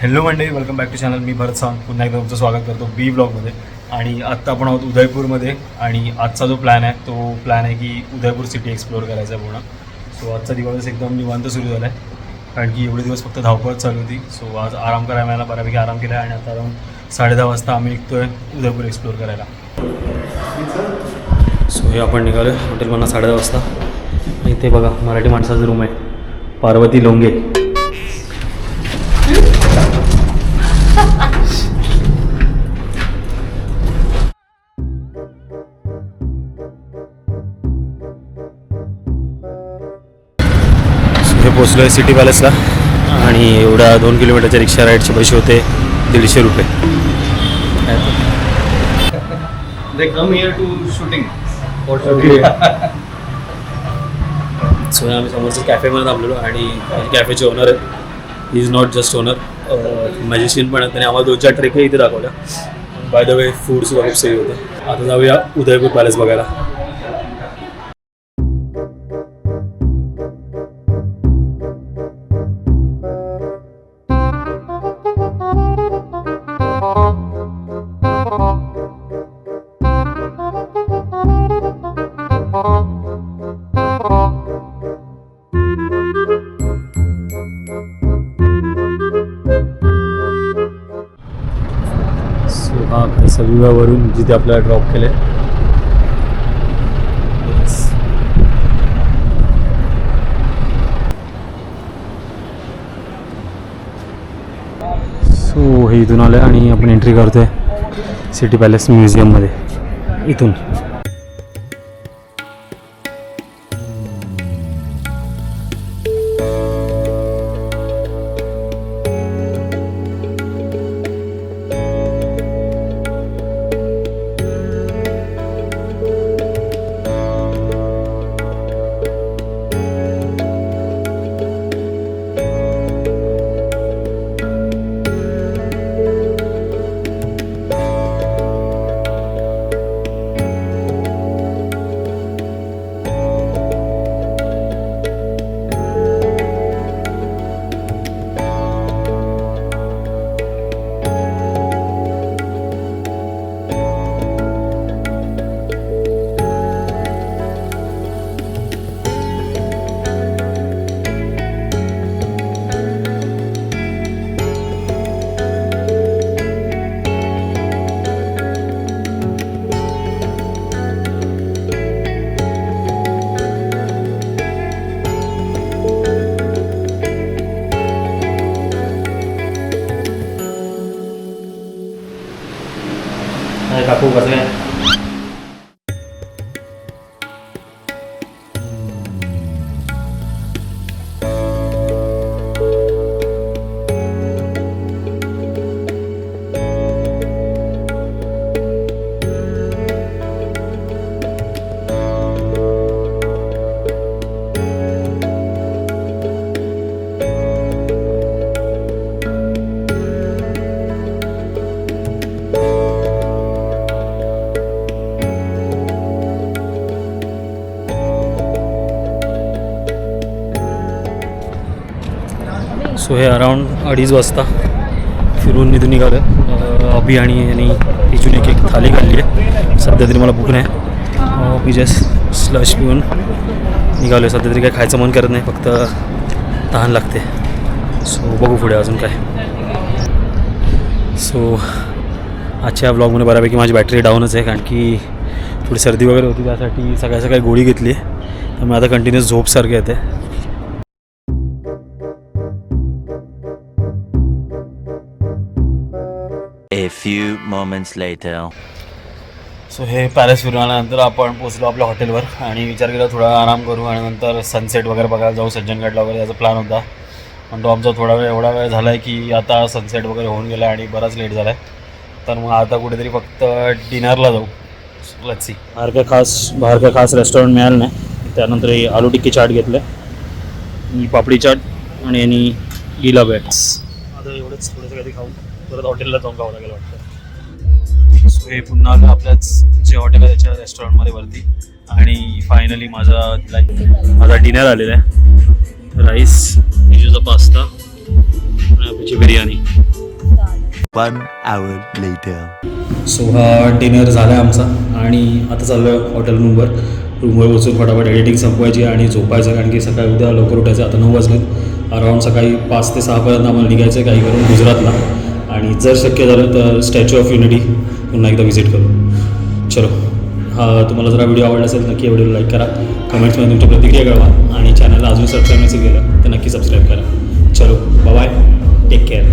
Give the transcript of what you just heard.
Hello मंडळी, welcome back to channel. मी भरत सावंत पुन्हा एकदा तुमचं स्वागत करतो बी ब्लॉगमध्ये. आणि आत्ता आपण आहोत उदयपूरमध्ये. आणि आजचा जो प्लॅन आहे तो प्लॅन आहे की उदयपूर सिटी एक्सप्लोअर करायचा आहे पूर्ण. सो आजचा दिवस एकदम निवांत सुरू झाला आहे, कारण की एवढे दिवस फक्त धावपळ चालू होती. सो आज आराम करायला मिळाला, बऱ्यापैकी आराम केला. आणि आता अराउंड 10:30 वाजता आम्ही निघतो आहे उदयपूर एक्सप्लोअर करायला. सो हे आपण निघालो आहे हॉटेल म्हणा 10:30 वाजता. इथे बघा मराठी माणसाचं रूम आहे, पार्वती लोंगे. हे पोचलो आहे सिटी पॅलेसला. आणि एवढ्या 2 किलोमीटरच्या रिक्षा राईडचे पैसे होते 150 रुपये. They come here to shooting. So आम्ही समोरच्या कॅफेमध्ये थांबलेलो. आणि कॅफेचे ओनर आहेत. He is not just owner, magician पण आहे. त्याने आम्हाला 2-4 ट्रेकही इथे दाखवल्या. बाय द वे फूडसुद्धा खूप सही होतं. आता जाऊया उदयपूर पॅलेस बघायला. सविवावरून जिथे आपल्याला ड्रॉप केले. सो हे इथून आलं आणि आपण एंट्री करतोय सिटी पॅलेस म्युझियममध्ये इथून. काकू कसं आहे? सो हे अराउंड 2:30 वाजता फिरून इथून निघालो आहे. अभि आणि यांनी इथून एक थाली खाल्ली आहे. सध्या तरी मला भूक नाही. अभि जस्ट स्लश पिऊन निघालो आहे. सध्या तरी काही खायचं मन करत नाही, फक्त तहान लागते. सो बघू पुढे अजून काय. सो आजच्या ब्लॉगमध्ये बऱ्यापैकी माझी बॅटरी डाऊनच आहे, कारण की थोडी सर्दी वगैरे होती. त्यासाठी सकाळी गोळी घेतली आहे, त्यामुळे आता कंटिन्युअस झोपसारखं येते. A few moments later. So हे पॅलेस फिरून आल्यानंतर आपण पोचलो आपल्या हॉटेलवर. आणि विचार केला थोडा आराम करू आणि नंतर सनसेट वगैरे बघायला जाऊ. सज्जन घाटला वगैरे याचा प्लॅन होता, पण तो आमचा एवढा वेळ झाला आहे की आता सनसेट वगैरे होऊन गेला आणि बराच लेट झाला आहे. तर मग आता कुठेतरी फक्त डिनरला जाऊ. Let's see. बाहेर काय खास रेस्टॉरंट मिळालं नाही. त्यानंतर हे आलू टिक्की चाट घेतलं, ही पापडी चाट आणि यांनी गिला बॅट्स. आता एवढंच थोडंसं काही खाऊन परत हॉटेलला जाऊन खावं लागेल वाटतं. सो हे पुन्हा आपल्याच जे हॉटेल आहे त्याच्या रेस्टॉरंटमध्ये वरती. आणि फायनली माझा डिनर आलेला आहे. राईस, पास्ता ढाब्याची biryani. One hour later. So हा डिनर झाला आहे आमचा आणि आता चाललो आहे हॉटेल रूमवर बसून फटाफट एडिटिंग संपवायची आणि झोपायचं, कारण की सकाळी उद्या लवकर उठायचं. आता 9 वाजलेत, अराऊंड सकाळी 5 ते 6पर्यंत आम्हाला निघायचं आहे काही करून गुजरातला. आणि जर शक्य झालं तर स्टॅच्यू ऑफ युनिटी पुन्हा एकदा व्हिजिट करू. चलो, तुम्हाला जर व्हिडिओ आवडला असेल नक्की व्हिडिओ लाईक करा, कमेंट्समध्ये तुमची प्रतिक्रिया कळवा आणि चॅनलला अजून सबस्क्राईब नसेल केलं तर नक्की सबस्क्राईब करा. चलो, बाय, टेक केअर.